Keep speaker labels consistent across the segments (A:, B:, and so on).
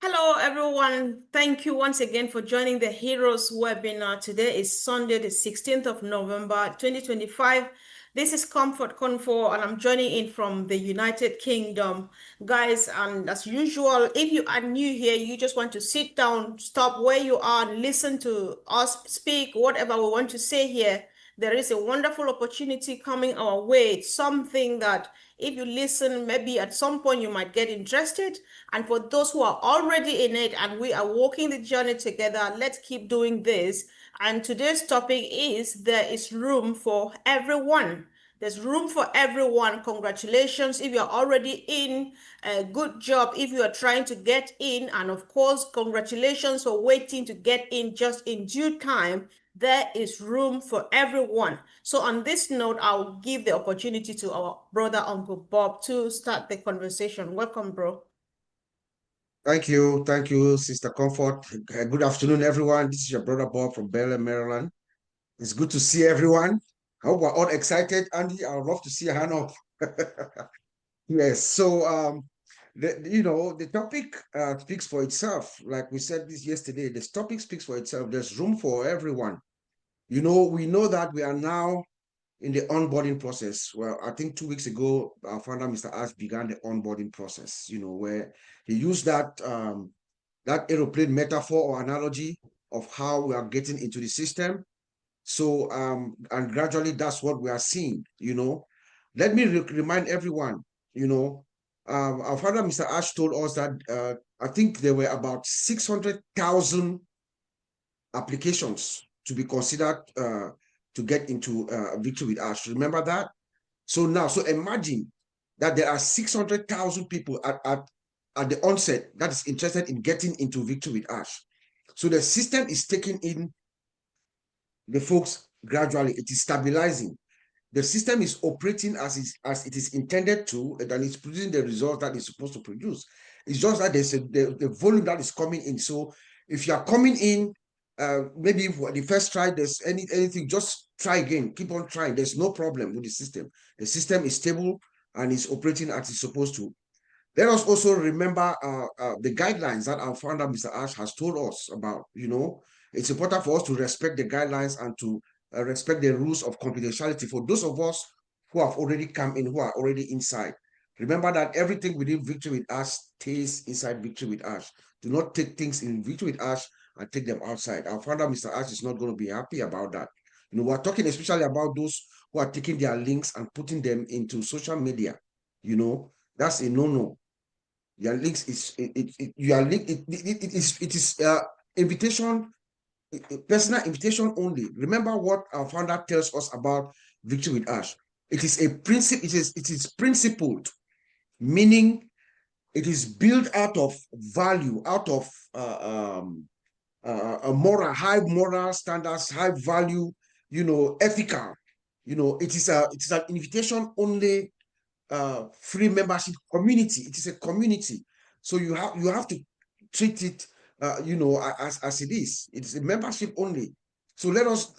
A: Hello, everyone. Thank you once again for joining the Heroes webinar. Today is Sunday, the 16th of November, 2025. This is Comfort Confor, and I'm joining in from the United Kingdom. Guys, and as usual, if you are new here, you just want to sit down, stop where you are, listen to us speak, whatever we want to say here. There is a wonderful opportunity coming our way. It's something that if you listen, maybe at some point you might get interested. And for those who are already in it and we are walking the journey together, let's keep doing this. And today's topic is there is room for everyone. There's room for everyone. Congratulations if you're already in. A good job if you are trying to get in. And of course, congratulations for waiting to get in just in due time. There is room for everyone. So on this note, I'll give the opportunity to our brother, Uncle Bob, to start the conversation. Welcome, bro.
B: Thank you, Sister Comfort. Good afternoon, everyone. This is your brother Bob from Bel Air, Maryland. It's good to see everyone. I hope we're all excited. Andy, I would love to see a hand up. Yes, so the topic speaks for itself. Like we said this yesterday, this topic speaks for itself. There's room for everyone. We know that we are now in the onboarding process. Well, I think 2 weeks ago, our founder, Mr. Ash, began the onboarding process, where he used that aeroplane metaphor or analogy of how we are getting into the system. So, and gradually that's what we are seeing. Let me remind everyone, our father, Mr. Ash, told us that I think there were about 600,000 applications to be considered to get into Victory with Ash. Remember that? So imagine that there are 600,000 people at the onset that is interested in getting into Victory with Ash. So the system is taking in the folks gradually. It is stabilizing. The system is operating as it is intended to, and it's producing the result that it's supposed to produce. It's just that there's the volume that is coming in. So if you are coming in, maybe for the first try, there's anything, just try again. Keep on trying. There's no problem with the system. The system is stable and is operating as it's supposed to. Let us also remember the guidelines that our founder, Mr. Ash, has told us about. It's important for us to respect the guidelines and to respect the rules of confidentiality for those of us who have already come in, who are already inside. Remember that everything within Victory with Ash stays inside Victory with Ash. Do not take things in Victory with Ash and take them outside. Our founder, Mr. Ash, is not going to be happy about that. We're talking especially about those who are taking their links and putting them into social media. That's a no-no. Your links is your link. It is invitation, personal invitation only. Remember what our founder tells us about Victory with Ash. It is a principle. It is principled, meaning it is built out of value, out of a high moral standards, high value, ethical. It is an invitation only free membership community. It is a community. So you have to treat it as it is. It's a membership only. So let us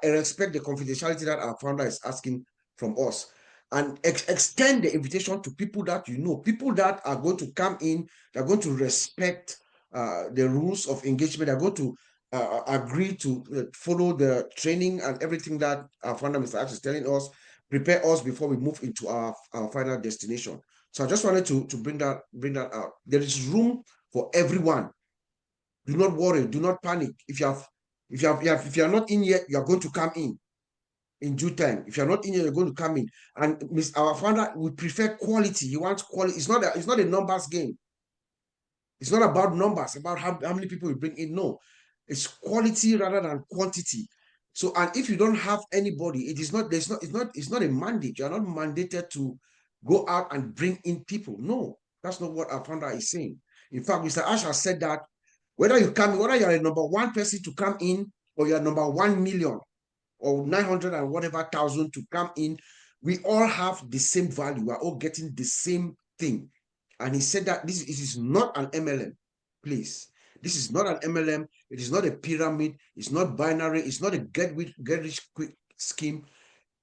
B: respect the confidentiality that our founder is asking from us and extend the invitation to people that people that are going to come in, they're going to respect the rules of engagement, they're going to agree to follow the training and everything that our founder, Mr. Ash, is telling us, prepare us before we move into our final destination. So I just wanted to bring that out. There is room for everyone. Do not worry. Do not panic. If you're not in yet, you are going to come in due time. If you're not in yet, you're going to come in. And our founder would prefer quality. He wants quality. It's not a numbers game. It's not about numbers, about how many people you bring in. No, it's quality rather than quantity. So, and if you don't have anybody, it's not a mandate. You're not mandated to go out and bring in people. No, that's not what our founder is saying. In fact, Mr. Ash has said that whether you're a number one person to come in, or you're number 1 million or 900 and whatever thousand to come in, we all have the same value. We're all getting the same thing. And he said that this is not an MLM, please. This is not an MLM. It is not a pyramid. It's not binary. It's not a get rich quick scheme.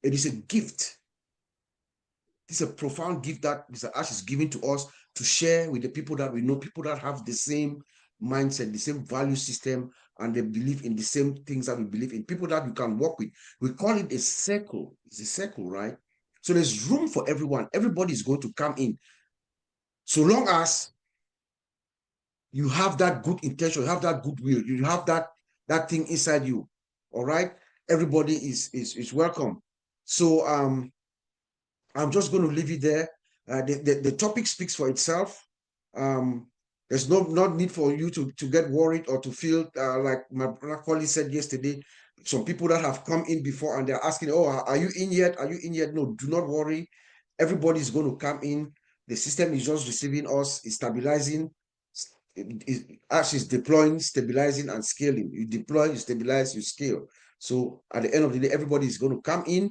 B: It is a gift. This is a profound gift that Mr. Ash is giving to us to share with the people that we know, people that have the same mindset, the same value system, and they believe in the same things that we believe in, people that you can work with. We call it a circle. It's a circle, right? So there's room for everyone. Everybody is going to come in. So long as you have that good intention, you have that goodwill, you have that thing inside you. All right. Everybody is welcome. So I'm just going to leave it there. The topic speaks for itself. There's no need for you to get worried or to feel like my brother colleague said yesterday. Some people that have come in before and they're asking, "Oh, are you in yet? Are you in yet?" No, do not worry. Everybody's going to come in. The system is just receiving us, is stabilizing. Ash is deploying, stabilizing, and scaling. You deploy, you stabilize, you scale. So at the end of the day, everybody is going to come in,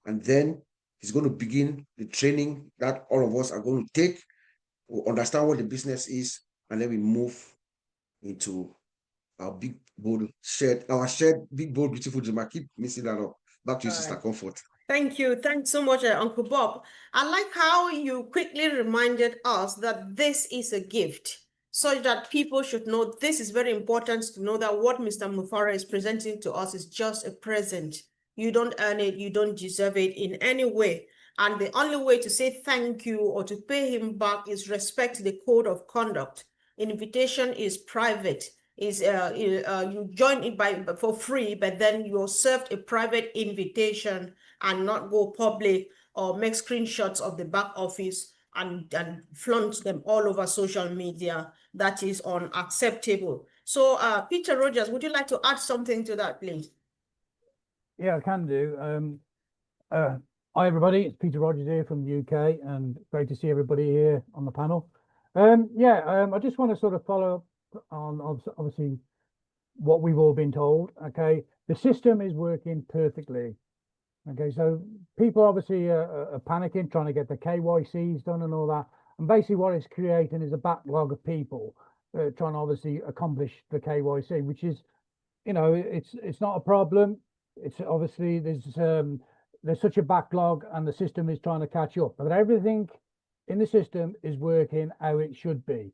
B: and then he's going to begin the training that all of us are going to take. We'll understand what the business is, and then we move into our big, bold, shared big, bold, beautiful dream. I keep missing that up. Back to you, Sister Comfort.
A: Thank you. Thanks so much, Uncle Bob. I like how you quickly reminded us that this is a gift, so that people should know this is very important to know that what Mr. Mufara is presenting to us is just a present. You don't earn it, you don't deserve it in any way. And the only way to say thank you or to pay him back is respect the code of conduct. Invitation is private. You join it for free, but then you're served a private invitation and not go public or make screenshots of the back office and flaunt them all over social media. That is unacceptable. So, Peter Rogers, would you like to add something to that, please?
C: Yeah, I can do. Hi, everybody. It's Peter Rogers here from the UK, and great to see everybody here on the panel. I just want to sort of follow up on obviously what we've all been told. Okay, the system is working perfectly. Okay, so people obviously are panicking, trying to get the KYCs done and all that. And basically what it's creating is a backlog of people trying to obviously accomplish the KYC, which is, it's not a problem. It's obviously there's such a backlog and the system is trying to catch up. But everything in the system is working how it should be.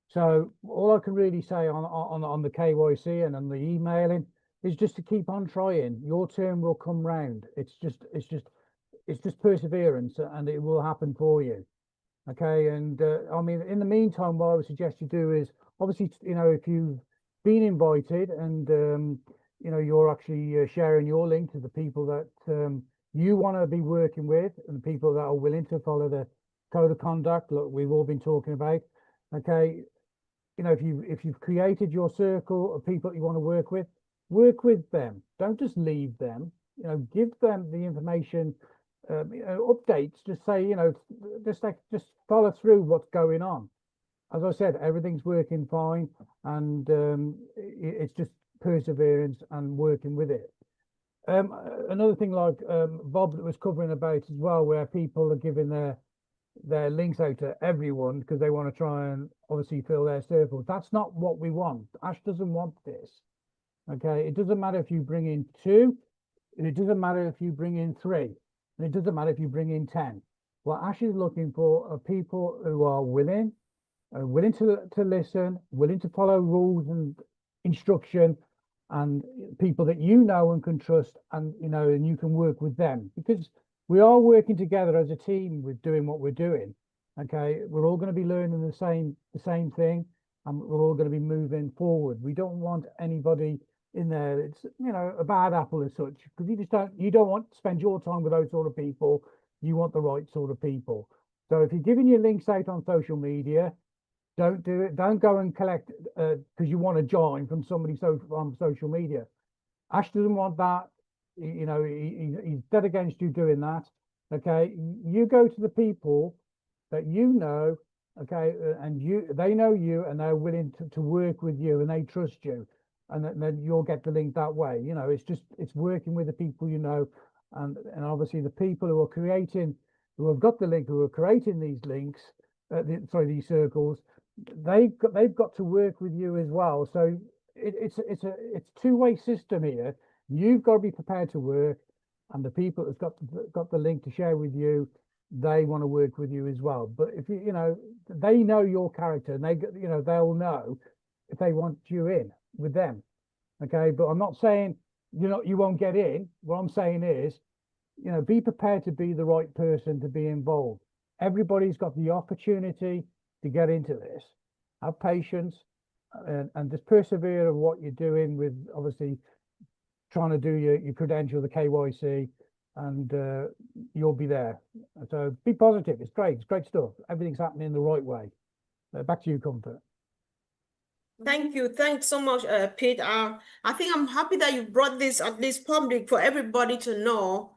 C: So all I can really say on the KYC and on the emailing is just to keep on trying. Your turn will come round. It's just perseverance, and it will happen for you. Okay, and I mean, in the meantime, what I would suggest you do is obviously, if you've been invited and you're actually sharing your link to the people that you want to be working with and the people that are willing to follow the code of conduct. Look, we've all been talking about. Okay, if you've created your circle of people you want to work with them. Don't just leave them. Give them the information, updates. Just say, just follow through what's going on. As I said, everything's working fine, and it's just perseverance and working with it. Another thing, like Bob was covering about as well, where people are giving their links out to everyone because they want to try and obviously fill their circle. That's not what we want. Ash doesn't want this. Okay, it doesn't matter if you bring in 2, and it doesn't matter if you bring in 3, and it doesn't matter if you bring in 10. What Ash is looking for are people who are willing to listen, willing to follow rules and instruction, and people that and can trust, and and you can work with them, because we are working together as a team with doing what we're doing. Okay, we're all going to be learning the same thing, and we're all going to be moving forward. We don't want anybody in there it's a bad apple as such, because you don't want to spend your time with those sort of people. You want the right sort of people. So if you're giving your links out on social media, don't do it. Don't go and collect because you want to join from somebody on social media. Ash doesn't want that. He's dead against you doing that. Okay, you go to the people that okay, and they know you, and they're willing to work with you, and they trust you, and then you'll get the link that way. It's working with the people and obviously the people who have got the link, who are creating these links, these circles, they've got to work with you as well. So it's a two-way system here. You've got to be prepared to work, and the people that's got the link to share with you, they want to work with you as well. But if you know, they know your character, and they'll know if they want you in with them. Okay, but I'm not saying you won't get in. What I'm saying is, be prepared to be the right person to be involved. Everybody's got the opportunity to get into this. Have patience and just persevere of what you're doing with, obviously, trying to do your credential, the KYC, and you'll be there. So be positive. It's great. It's great stuff. Everything's happening the right way. Back to you, Comfort.
A: Thank you. Thanks so much, Pete. I think I'm happy that you brought this at least public for everybody to know.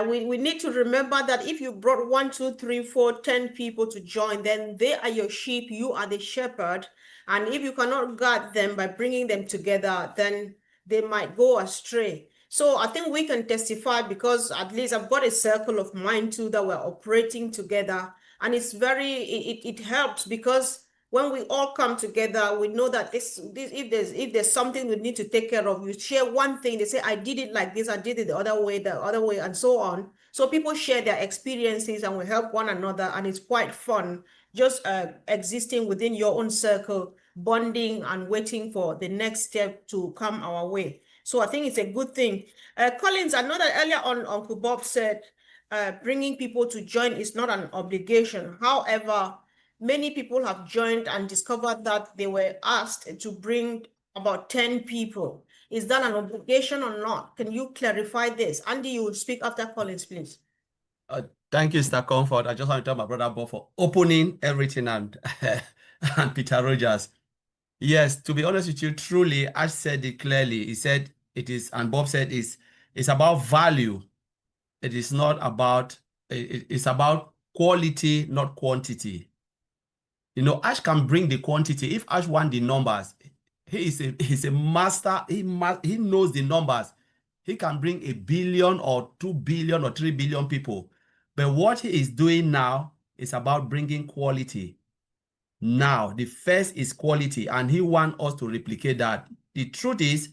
A: We need to remember that if you brought 1, 2, 3, 4, 10 people to join, then they are your sheep. You are the shepherd. And if you cannot guard them by bringing them together, then they might go astray. So I think we can testify because at least I've got a circle of mine too that we're operating together. And it's it helps because when we all come together, we know that if there's something we need to take care of, you share one thing, they say, I did it like this, I did it the other way, and so on. So people share their experiences and we help one another, and it's quite fun just existing within your own circle, bonding and waiting for the next step to come our way. So I think it's a good thing. Collins, I know that earlier on, Uncle Bob said bringing people to join is not an obligation. However, many people have joined and discovered that they were asked to bring about 10 people. Is that an obligation or not? Can you clarify this? Andy, you will speak after Collins, please.
D: Thank you, Mr. Comfort. I just want to thank my brother Bob for opening everything and Peter Rogers. Yes, to be honest with you, truly, Ash said it clearly. He said it is, and Bob said it's about value. It is not about, it's about quality, not quantity. Ash can bring the quantity. If Ash wants the numbers, he's a master. He knows the numbers. He can bring 1 billion or 2 billion or 3 billion people. But what he is doing now is about bringing quality. Now, the first is quality, and he wants us to replicate that. The truth is,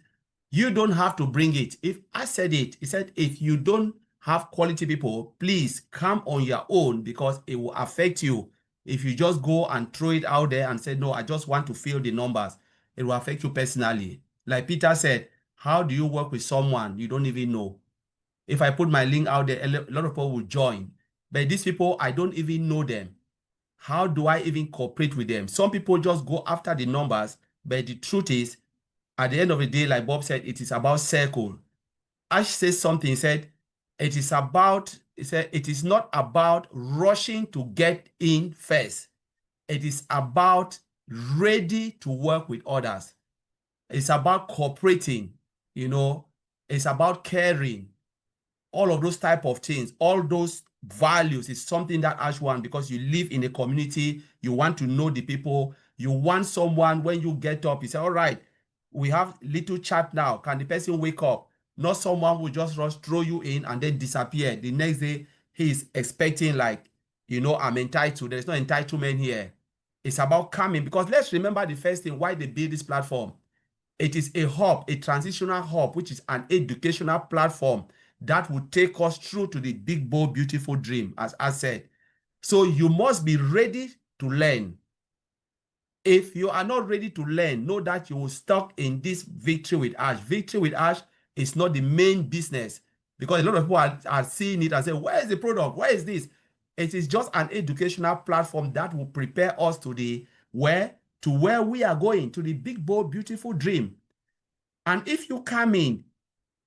D: you don't have to bring it. If I said it, he said, if you don't have quality people, please come on your own because it will affect you. If you just go and throw it out there and say, no, I just want to fill the numbers, it will affect you personally. Like Peter said, how do you work with someone you don't even know? If I put my link out there, a lot of people will join. But these people, I don't even know them. How do I even cooperate with them? Some people just go after the numbers, but the truth is, at the end of the day, like Bob said, it is about circle. Ash says something, he said, it is not about rushing to get in first. It is about ready to work with others. It's about cooperating, it's about caring. All of those type of things, all those values is something that Ash wants because you live in a community, you want to know the people, you want someone when you get up, you say, all right, we have little chat now. Can the person wake up? Not someone who just rush, throw you in and then disappear. The next day, he is expecting like, I'm entitled. There's no entitlement here. It's about coming because let's remember the first thing, why they build this platform. It is a hub, a transitional hub, which is an educational platform that will take us through to the big, bold, beautiful dream, as I said. So you must be ready to learn. If you are not ready to learn, know that you will stuck in this victory with Ash. Victory with Ash is not the main business because a lot of people are seeing it and say, where is the product? Where is this? It is just an educational platform that will prepare us to where we are going, to the big, bold, beautiful dream. And if you come in,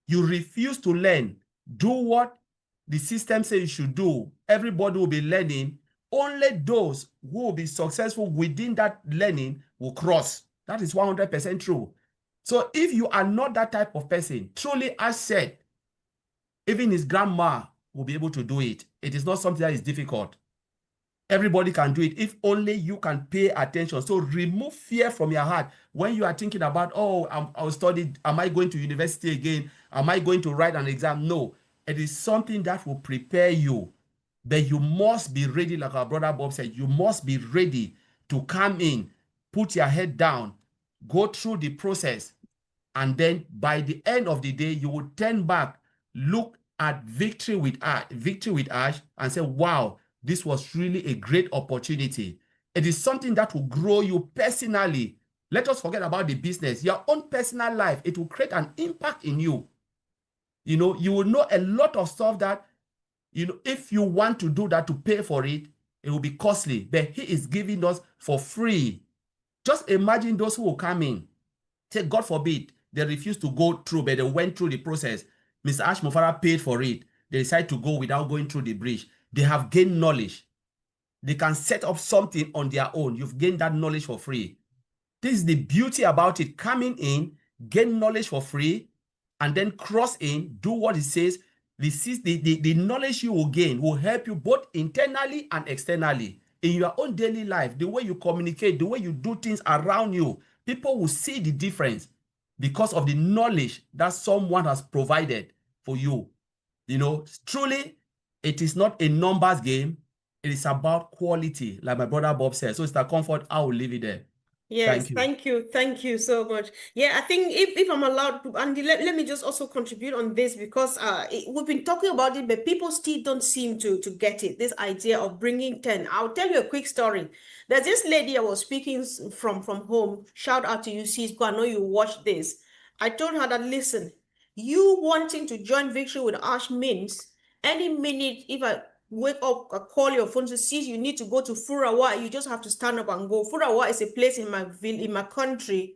D: you refuse to learn, do what the system says you should do, everybody will be learning. Only those who will be successful within that learning will cross. That is 100% true. So if you are not that type of person, truly, as said, even his grandma will be able to do it. It is not something that is difficult. Everybody can do it if only you can pay attention. So remove fear from your heart when you are thinking about, oh, I'll study. Am I going to university again? Am I going to write an exam? No, it is something that will prepare you. But you must be ready, like our brother Bob said, you must be ready to come in, put your head down, go through the process. And then by the end of the day, you will turn back, look at victory with Ash and say, wow, this was really a great opportunity. It is something that will grow you personally. Let us forget about the business. Your own personal life, it will create an impact in you. You know, you will know a lot of stuff that, you know, if you want to do that to pay for it, it will be costly. But he is giving us for free. Just imagine those who will come in. Say, God forbid, they refuse to go through, but they went through the process. Mr. Ash Mufara paid for it. They decide to go without going through the bridge. They have gained knowledge. They can set up something on their own. You've gained that knowledge for free. This is the beauty about it. Coming in, gain knowledge for free, and then cross in, do what it says. The knowledge you will gain will help you both internally and externally in your own daily life. The way you communicate, the way you do things around you, people will see the difference because of the knowledge that someone has provided for you. You know, truly, it is not a numbers game. It is about quality, like my brother Bob said. So it's the comfort. I will leave it there.
A: Yes,
D: Thank you.
A: thank you so much. Yeah, I think if I'm allowed to, Andy, let me just also contribute on this because we've been talking about it, but people still don't seem to get it. This idea of bringing 10. I'll tell you a quick story. There's this lady I was speaking from home. Shout out to you, Cisco. I know you watched this. I told her that listen, you wanting to join Victory with Ash means any minute if I wake up, call your phone to see you need to go to Furawa, you just have to stand up and go. Furawa is a place in my country,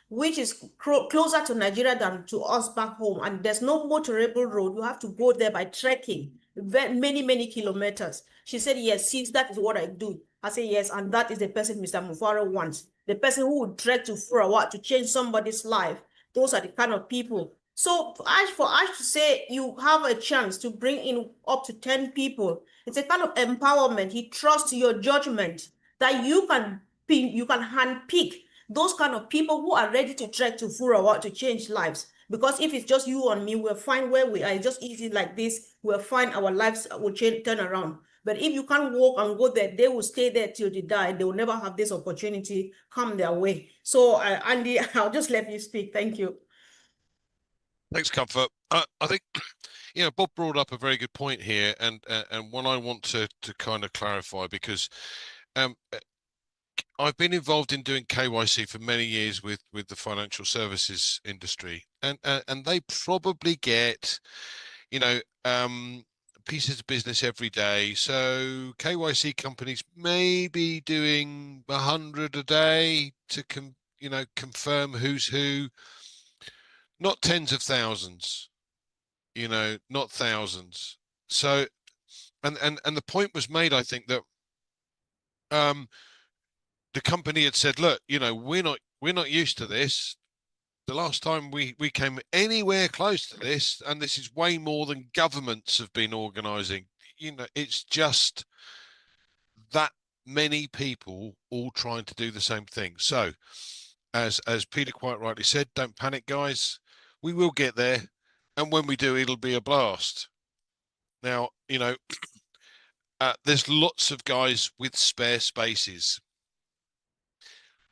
A: which is closer to Nigeria than to us back home. And there's no motorable road. You have to go there by trekking many, many kilometers. She said, yes, sis, that is what I do. I said, yes, and that is the person Mr. Mufara wants. The person who would trek to Furawa to change somebody's life. Those are the kind of people. So for Ash to say you have a chance to bring in up to 10 people, it's a kind of empowerment. He trusts your judgment that you can handpick those kind of people who are ready to trek to Furawa to change lives. Because if it's just you and me, we'll find where we are. It's just easy like this. We'll find our lives will turn around. But if you can't walk and go there, they will stay there till they die. They will never have this opportunity come their way. So, Andy, I'll just let you speak. Thank you.
E: Thanks, Comfort. I think, you know, Bob brought up a very good point here, and one I want to kind of clarify because I've been involved in doing KYC for many years with the financial services industry, and they probably get, you know, pieces of business every day. So KYC companies may be doing 100 a day to confirm who's who. Not tens of thousands, you know, not thousands. So, and the point was made, I think, that the company had said, look, you know, we're not used to this. The last time we came anywhere close to this, and this is way more than governments have been organizing. You know, it's just that many people all trying to do the same thing. So, as Peter quite rightly said, don't panic, guys. We will get there, and when we do, it'll be a blast. Now, you know, there's lots of guys with spare spaces.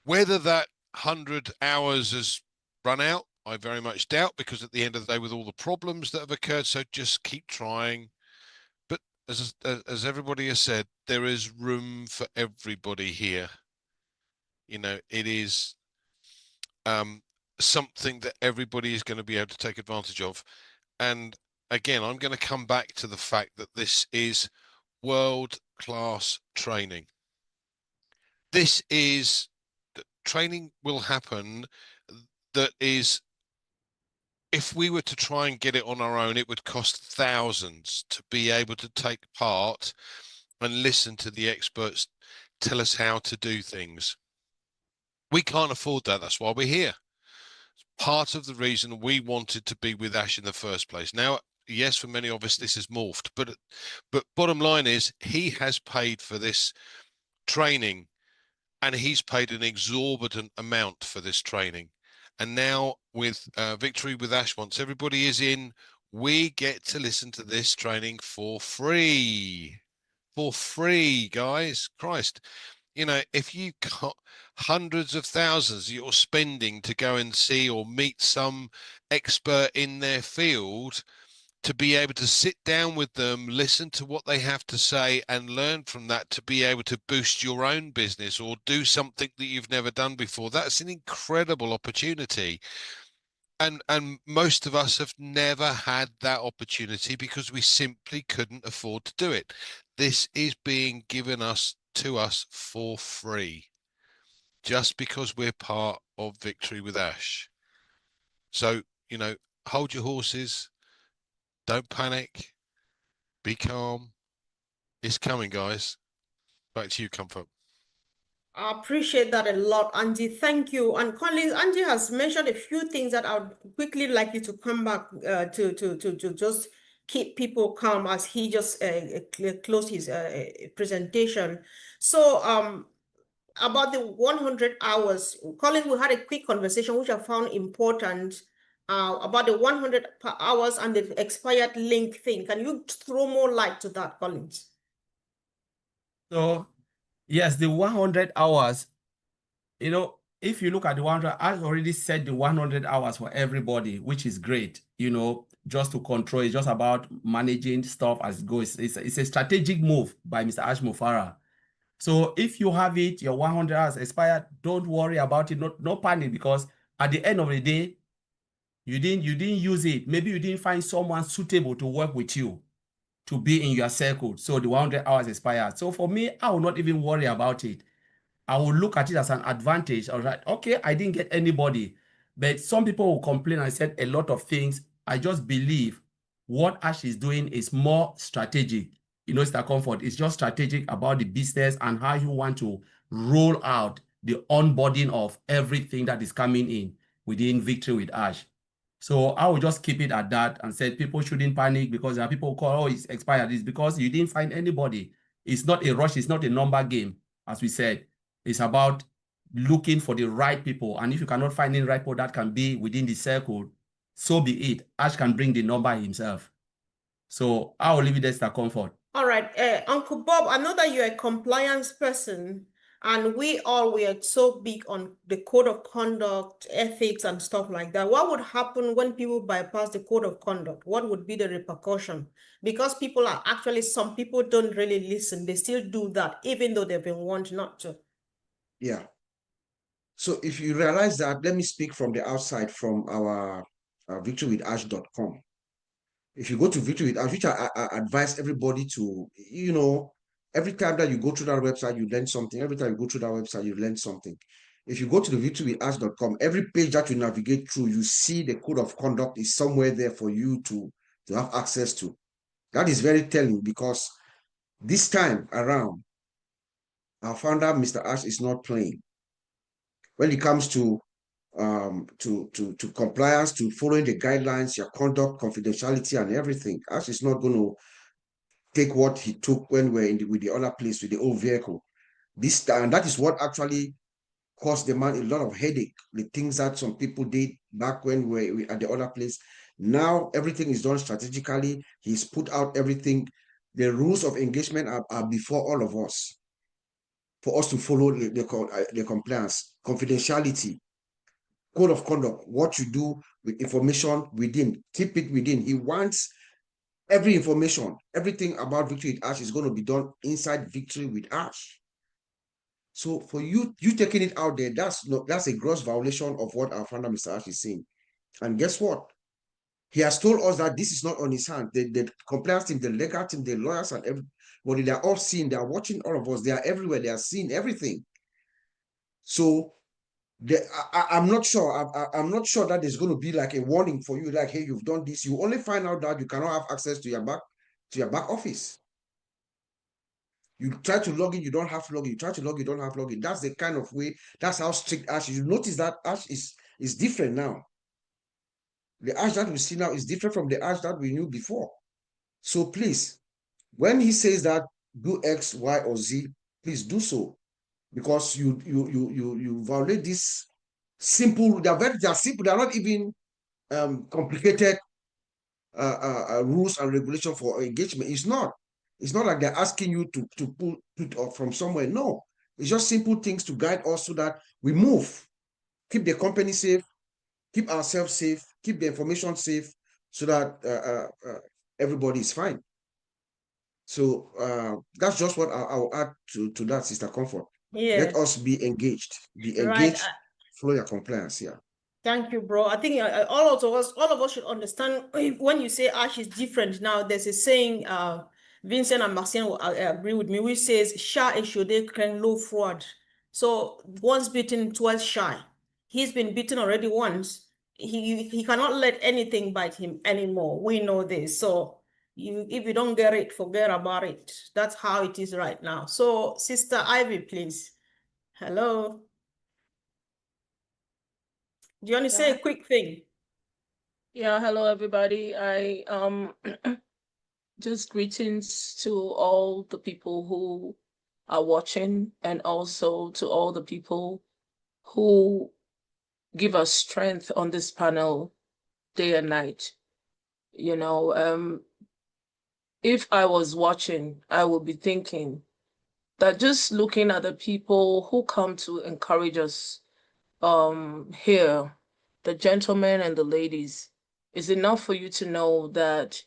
E: Whether that 100 hours has run out, I very much doubt, because at the end of the day, with all the problems that have occurred, so just keep trying. But as everybody has said, there is room for everybody here. You know, it is something that everybody is going to be able to take advantage of. And again, I'm going to come back to the fact that this is world-class training. This is training will happen that is, if we were to try and get it on our own, it would cost thousands to be able to take part and listen to the experts tell us how to do things. We can't afford that. That's why we're here. Part of the reason we wanted to be with Ash in the first place. Now, yes, for many of us, this has morphed, but bottom line is he has paid for this training, and he's paid an exorbitant amount for this training. And now with Victory with Ash, once everybody is in, we get to listen to this training for free. For free, guys. Christ. You know, if you got hundreds of thousands you're spending to go and see or meet some expert in their field, to be able to sit down with them, listen to what they have to say, and learn from that to be able to boost your own business or do something that you've never done before. That's an incredible opportunity. And most of us have never had that opportunity because we simply couldn't afford to do it. This is being given to us for free, just because we're part of Victory with Ash. So, you know, hold your horses, don't panic, be calm. It's coming, guys. Back to you, Comfort.
A: I appreciate that a lot, Andy. Thank you. And Collins, Andy has mentioned a few things that I would quickly like you to come back to just keep people calm as he just closed his presentation. So about the 100 hours, Colin, we had a quick conversation which I found important about the 100 hours and the expired link thing. Can you throw more light to that, Collins?
D: So, yes, the 100 hours, you know, if you look at the 100, I've already set the 100 hours for everybody, which is great, you know, just to control. It's just about managing stuff as it goes. It's a strategic move by Mr. Ash Mufara. So if you have it, your 100 hours expired, don't worry about it. No panic, because at the end of the day, you didn't use it. Maybe you didn't find someone suitable to work with you, to be in your circle. So the 100 hours expired. So for me, I will not even worry about it. I will look at it as an advantage. I was like, okay, I didn't get anybody. But some people will complain. I said a lot of things. I just believe what Ash is doing is more strategic. You know, Mr. Comfort, it's just strategic about the business and how you want to roll out the onboarding of everything that is coming in within Victory with Ash. So I will just keep it at that and said people shouldn't panic because there are people who call, oh, it's expired. It's because you didn't find anybody. It's not a rush. It's not a number game, as we said. It's about looking for the right people. And if you cannot find any right people that can be within the circle, so be it. Ash can bring the number himself. So I will leave it there, Mr. Comfort.
A: All right. Uncle Bob, I know that you're a compliance person, and we all were so big on the code of conduct, ethics, and stuff like that. What would happen when people bypass the code of conduct? What would be the repercussion? Because people are actually, some people don't really listen. They still do that, even though they've been warned not to.
B: Yeah. So if you realize that, let me speak from the outside, from our victorywithash.com. If you go to Victory with Ash, which I advise everybody to, you know, every time that you go through that website, you learn something. Every time you go through that website, you learn something. If you go to the victorywithash.com, every page that you navigate through, you see the code of conduct is somewhere there for you to have access to. That is very telling, because this time around, our founder, Mr. Ash, is not playing. When it comes to compliance, to following the guidelines, your conduct, confidentiality, and everything, Ash is not going to take what he took when we're with the other place, with the old vehicle. This time, that is what actually caused the man a lot of headache. The things that some people did back when we were at the other place. Now everything is done strategically. He's put out everything. The rules of engagement are before all of us, for us to follow the compliance, confidentiality, code of conduct, what you do with information within, keep it within. He wants every information, everything about Victory with Ash is going to be done inside Victory with Ash. So for you taking it out there, that's a gross violation of what our founder, Mr. Ash, is saying. And guess what? He has told us that this is not on his hand. The compliance team, the legal team, the lawyers, and everybody, they are all seeing, they are watching all of us, they are everywhere, they are seeing everything. So I'm not sure. I'm not sure that there's going to be like a warning for you, like, hey, you've done this. You only find out that you cannot have access to your back office. You try to log in, you don't have login. You try to log in, you don't have login. That's the kind of way. That's how strict Ash is. You notice that Ash is different now. The Ash that we see now is different from the Ash that we knew before. So please, when he says that do X, Y, or Z, please do so, because you violate this simple. They are simple. They are not even complicated rules and regulation for engagement. It's not like they're asking you to put off from somewhere. No, it's just simple things to guide us so that we move, keep the company safe, keep ourselves safe, keep the information safe, so that everybody is fine. So that's just what I'll add to that, Sister Comfort.
A: Yeah.
B: Let us be engaged. Be engaged.
A: Right.
B: Follow your compliance. Yeah.
A: Thank you, bro. I think all of us should understand when you say ash is different. Now, there's a saying, Vincent and Maxine will agree with me, which says, "Sha eshode can low fraud." So once bitten, twice shy. He's been bitten already once. He cannot let anything bite him anymore. We know this. So if you don't get it, forget about it. That's how it is right now. So, Sister Ivy, please. Hello. Do you want to say a quick thing?
F: Yeah, hello everybody. I just greetings to all the people who are watching, and also to all the people who give us strength on this panel day and night. You know, if I was watching, I would be thinking that just looking at the people who come to encourage us here, the gentlemen and the ladies, is enough for you to know that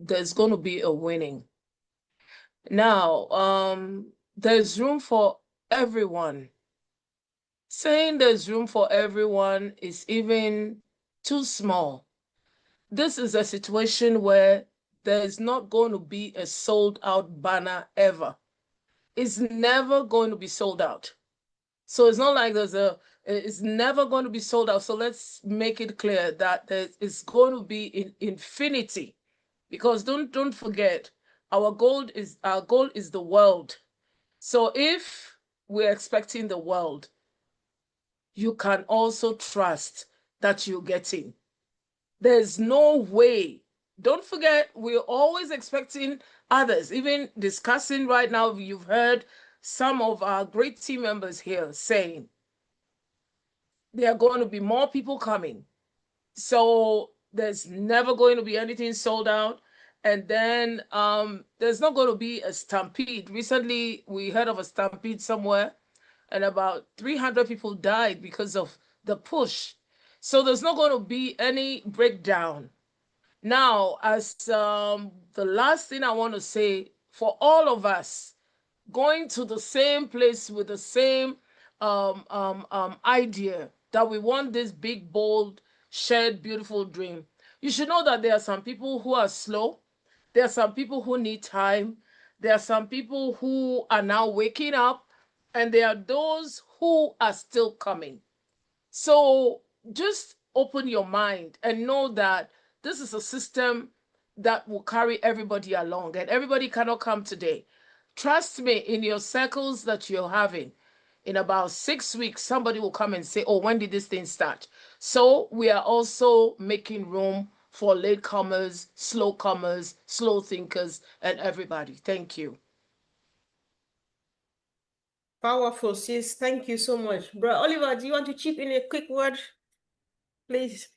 F: there's going to be a winning. Now, there's room for everyone. Saying there's room for everyone is even too small. This is a situation where there's not going to be a sold out banner ever. It's never going to be sold out. So it's not like it's never going to be sold out. So let's make it clear that it's going to be in infinity. Because don't forget, our goal is the world. So if we're expecting the world, you can also trust that you're getting. There's no way. Don't forget, we're always expecting others. Even discussing right now, you've heard some of our great team members here saying there are going to be more people coming. So there's never going to be anything sold out. And then there's not going to be a stampede. Recently, we heard of a stampede somewhere, and about 300 people died because of the push. So there's not going to be any breakdown. Now, as the last thing I want to say, for all of us, going to the same place with the same idea that we want this big, bold, shared, beautiful dream. You should know that there are some people who are slow. There are some people who need time. There are some people who are now waking up, and there are those who are still coming. So just open your mind and know that this is a system that will carry everybody along, and everybody cannot come today. Trust me, in your circles that you're having, in about 6 weeks, somebody will come and say, "Oh, when did this thing start?" So we are also making room for latecomers, slow comers, slow thinkers, and everybody. Thank you.
A: Powerful, sis. Thank you so much. Bro, Oliver, do you want to chip in a quick word, please?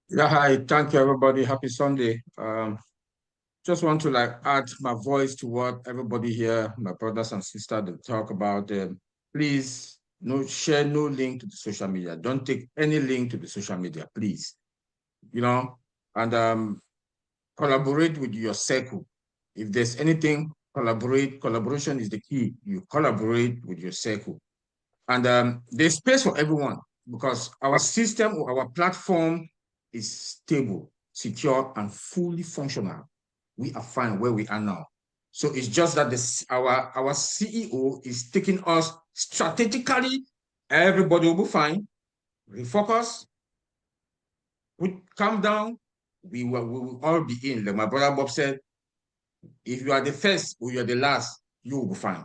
G: Yeah, hi, thank you everybody. Happy Sunday. Just want to add my voice to what everybody here, my brothers and sisters, they talk about. Please, share no link to the social media. Don't take any link to the social media, please. And collaborate with your circle. If there's anything, collaboration is the key. You collaborate with your circle. And there's space for everyone, because our system or our platform is stable, secure, and fully functional. We are fine where we are now. So it's just that our CEO is taking us strategically. Everybody will be fine. Refocus. Calm down. We will all be in. Like my brother Bob said, if you are the first or you're the last, you will be fine.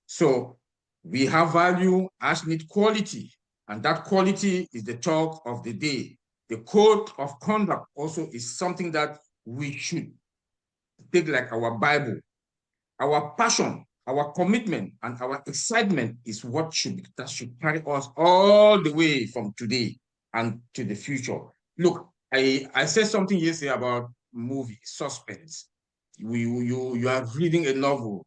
G: So we have value as need quality, and that quality is the talk of the day. The code of conduct also is something that we should take like our Bible. Our passion, our commitment, and our excitement is what should carry us all the way from today and to the future. Look, I said something yesterday about movie suspense. You are reading a novel.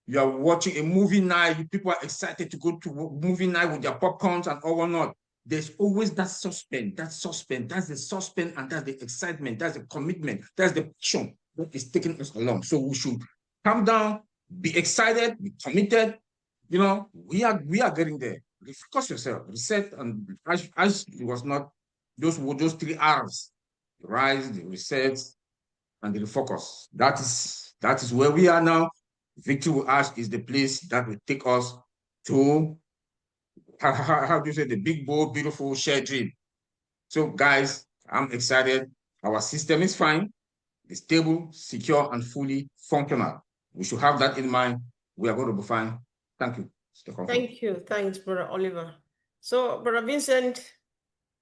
G: You are watching a movie night. People are excited to go to movie night with their popcorns and all whatnot. there's always that suspense, that's the suspense, and that's the excitement, that's the commitment, that's the passion that is taking us along. So we should calm down, be excited, be committed. You know, we are getting there. Refocus yourself, reset, and as it was not those 3 R's: the rise, the reset, and the refocus. That is where we are now. Victory with Ash is the place that will take us to how do you say, the big, bold, beautiful shared dream. So guys, I'm excited. Our system is fine. It's stable, secure, and fully functional. We should have that in mind. We are going to be fine. Thank you.
A: Thank you. Thanks, Brother Oliver. So, Brother Vincent,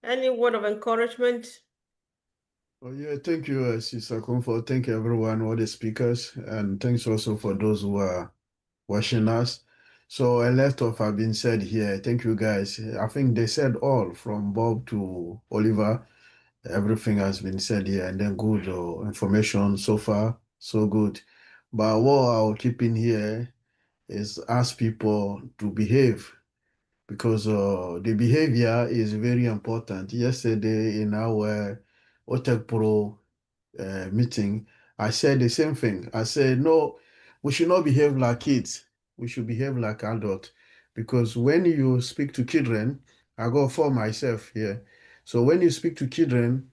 A: any word of encouragement?
H: Oh, yeah, thank you, Sister Comfort. Thank you, everyone, all the speakers, and thanks also for those who are watching us. So a lot of have been said here. Thank you, guys. I think they said all from Bob to Oliver. Everything has been said here, and then good information so far, so good. But what I'll keep in here is ask people to behave, because the behavior is very important. Yesterday in our OTEC Pro meeting, I said the same thing. I said, no, we should not behave like kids. We should behave like adults. Because when you speak to children, I go for myself here. So when you speak to children,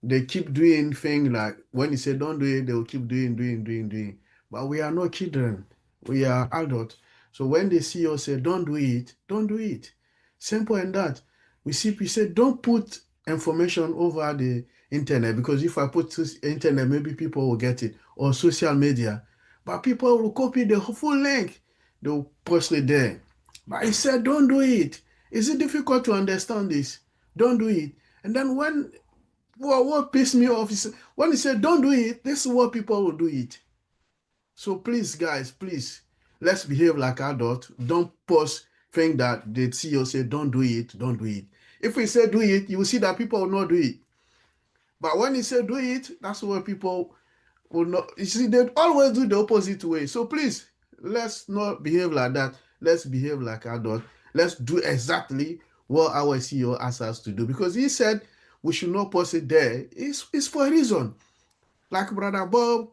H: they keep doing things like when you say don't do it, they will keep doing. But we are not children. We are adults. So when they see us say don't do it, don't do it. Simple and that. We say don't put information over the internet, because if I put this internet, maybe people will get it, or social media. But people will copy the full link. They'll post it there. But I said don't do it. Is it difficult to understand this? Don't do it. And then when what pissed me off is when he said, don't do it, this is what people will do it. So please, guys, please, let's behave like adults. Don't post things that they see or say, don't do it, don't do it. If we say do it, you will see that people will not do it. But when he said do it, that's where people will not. You see, they always do the opposite way. So please, let's not behave like that. Let's behave like adults. Let's do exactly what our CEO asked us to do, because he said we should not post it there. It's for a reason. Like Brother Bob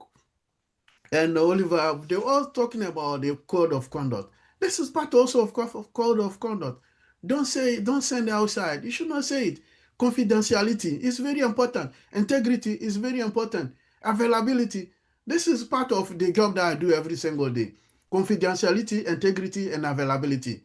H: and Oliver, they're all talking about the code of conduct. This is part also of code of conduct. Don't send it outside. You should not say it. Confidentiality is very important. Integrity is very important. Availability. This is part of the job that I do every single day. Confidentiality, integrity, and availability.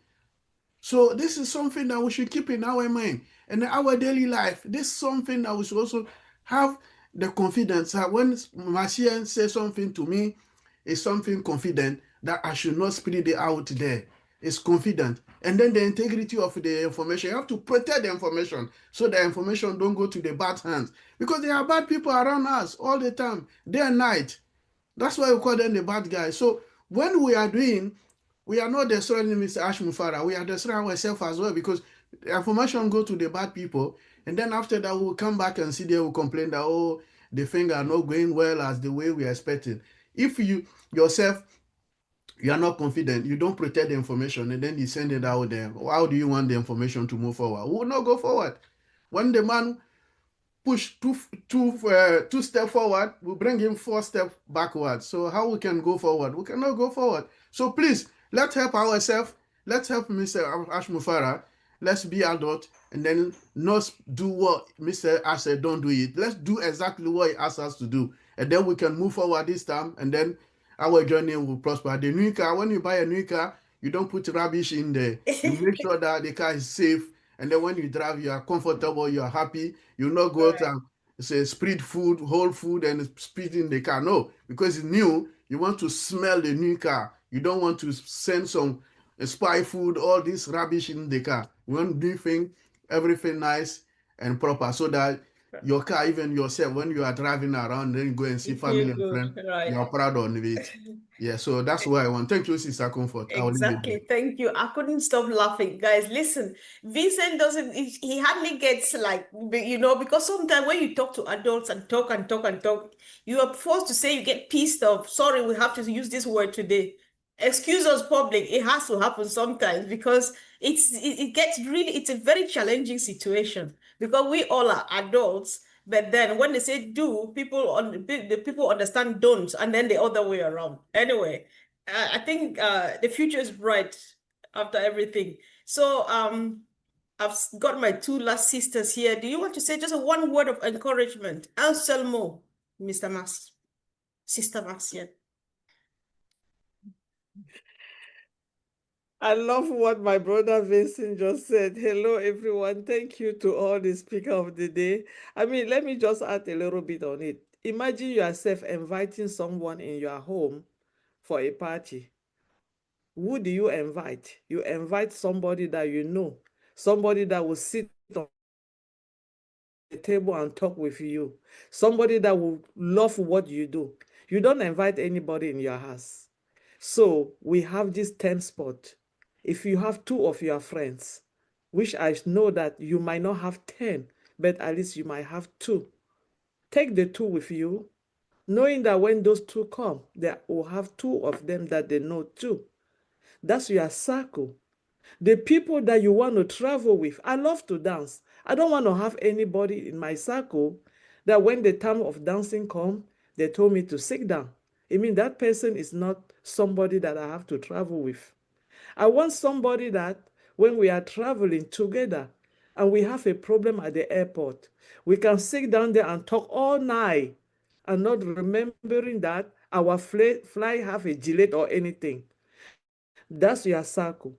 H: So this is something that we should keep in our mind and in our daily life. This is something that we should also have the confidence that when Marcian says something to me, it's something confident that I should not spread it out there. It's confident. And then the integrity of the information. You have to protect the information so the information don't go to the bad hands. Because there are bad people around us all the time, day and night. That's why we call them the bad guys. So when we are not destroying Mr. Ash Mufara. We are destroying ourselves as well, because the information go to the bad people, and then after that we'll come back and see they will complain that, oh, the things are not going well as the way we expected. If you yourself, you are not confident, you don't protect the information, and then you send it out there, how do you want the information to move forward? We will not go forward. When the man push two steps forward, we bring him 4 steps backward. So how we can go forward? We cannot go forward. So please, let's help ourselves. Let's help Mr. Ash Mufara. Let's be adult and then not do what Mr. Ash said, don't do it. Let's do exactly what he asked us to do. And then we can move forward this time, and then our journey will prosper. The new car, when you buy a new car, you don't put rubbish in there. You make sure that the car is safe. And then when you drive, you are comfortable, you are happy. You not go out and say spread food, whole food, and spit in the car. No, because it's new, you want to smell the new car. You don't want to send some spy food, all this rubbish in the car. You want new thing, everything nice and proper, so that your car, even yourself, when you are driving around, then you go and see family and friends, you are proud of it. Yeah, so that's what I want. Thank you, Sister Comfort.
A: Exactly. Thank you. I couldn't stop laughing. Guys, listen, Vincent doesn't, he hardly gets like, because sometimes when you talk to adults and talk and talk and talk, you are forced to say you get pissed off. Sorry, we have to use this word today. excuse us, public. It has to happen sometimes because it gets really, it's a very challenging situation because we all are adults. But then when they say do, the people understand don't, and then the other way around. Anyway, I think the future is bright after everything. So I've got my two last sisters here. Do you want to say just a one word of encouragement? Anselmo, Mr. Mas, Sister Marcian.
I: I love what my brother Vincent just said. Hello, everyone. Thank you to all the speaker of the day. I mean, let me just add a little bit on it. Imagine yourself inviting someone in your home for a party. Who do you invite? You invite somebody that you know, somebody that will sit on the table and talk with you, somebody that will love what you do. You don't invite anybody in your house. So we have this 10 spot. If you have 2 of your friends, which I know that you might not have 10, but at least you might have 2. Take the 2 with you, knowing that when those 2 come, they will have 2 of them that they know too. That's your circle. The people that you want to travel with. I love to dance. I don't want to have anybody in my circle that when the time of dancing come, they told me to sit down. I mean, that person is not somebody that I have to travel with. I want somebody that when we are traveling together and we have a problem at the airport, we can sit down there and talk all night and not remembering that our flight have a delay or anything. That's your circle.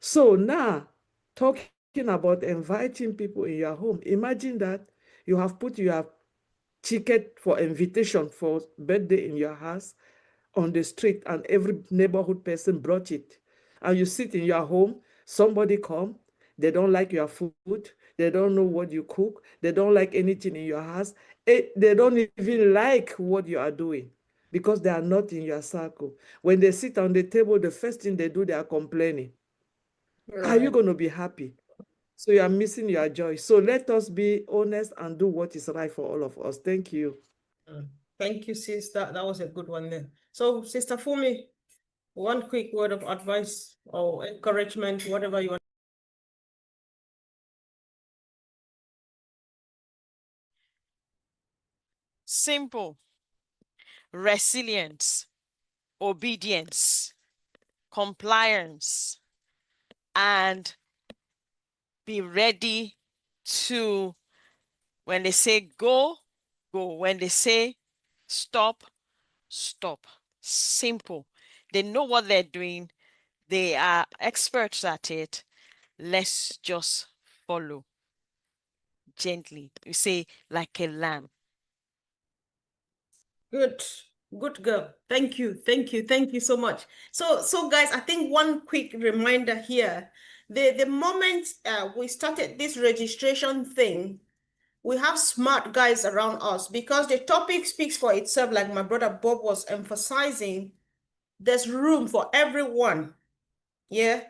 I: So now, talking about inviting people in your home, imagine that you have put your ticket for invitation for birthday in your house on the street and every neighborhood person brought it. And you sit in your home, somebody come, they don't like your food, they don't know what you cook, they don't like anything in your house, they don't even like what you are doing because they are not in your circle. When they sit on the table, the first thing they do, they are complaining. Are you going to be happy? So you are missing your joy. So let us be honest and do what is right for all of us. Thank you.
A: Thank you, sister. That was a good one there. So, Sister Fumi, one quick word of advice or encouragement, whatever you want.
J: Simple. Resilience, obedience, compliance, and be ready to, when they say go, go. When they say stop, stop. Simple. They know what they're doing. They are experts at it. Let's just follow gently. We say like a lamb.
A: Good girl. Thank you. Thank you so much. So guys, I think one quick reminder here. The moment we started this registration thing, we have smart guys around us because the topic speaks for itself, like my brother Bob was emphasizing. There's room for everyone. Yeah.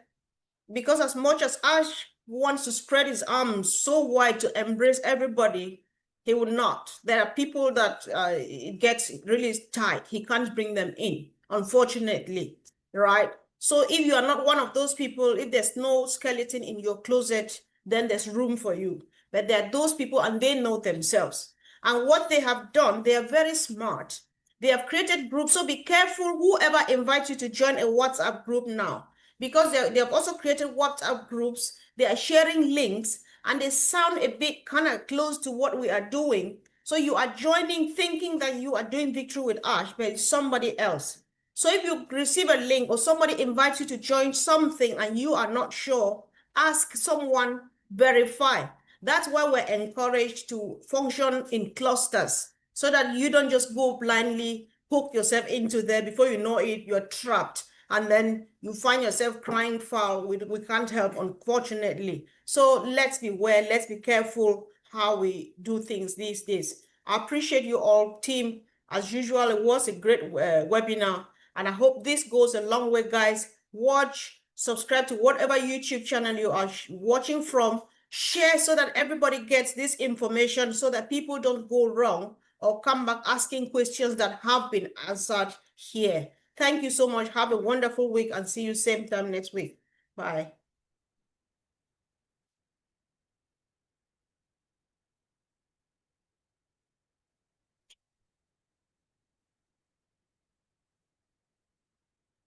A: Because as much as Ash wants to spread his arms so wide to embrace everybody, he will not. There are people that it gets really tight. He can't bring them in, unfortunately, right? So if you are not one of those people, if there's no skeleton in your closet, then there's room for you. But there are those people and they know themselves. And what they have done, they are very smart. They have created groups. So be careful whoever invites you to join a WhatsApp group now, because they have also created WhatsApp groups. They are sharing links and they sound a bit kind of close to what we are doing. So you are joining thinking that you are doing Victory with Ash, but it's somebody else. So if you receive a link or somebody invites you to join something and you are not sure, ask someone, verify. That's why we're encouraged to function in clusters so that you don't just go blindly, hook yourself into there. Before you know it, you're trapped. And then you find yourself crying foul. We can't help, unfortunately. So let's be aware, let's be careful how we do things these days. I appreciate you all, team. As usual, it was a great webinar. And I hope this goes a long way, guys. Watch, subscribe to whatever YouTube channel you are watching from. Share so that everybody gets this information so that people don't go wrong or come back asking questions that have been answered here. Thank you so much. Have a wonderful week and see you same time next week. Bye.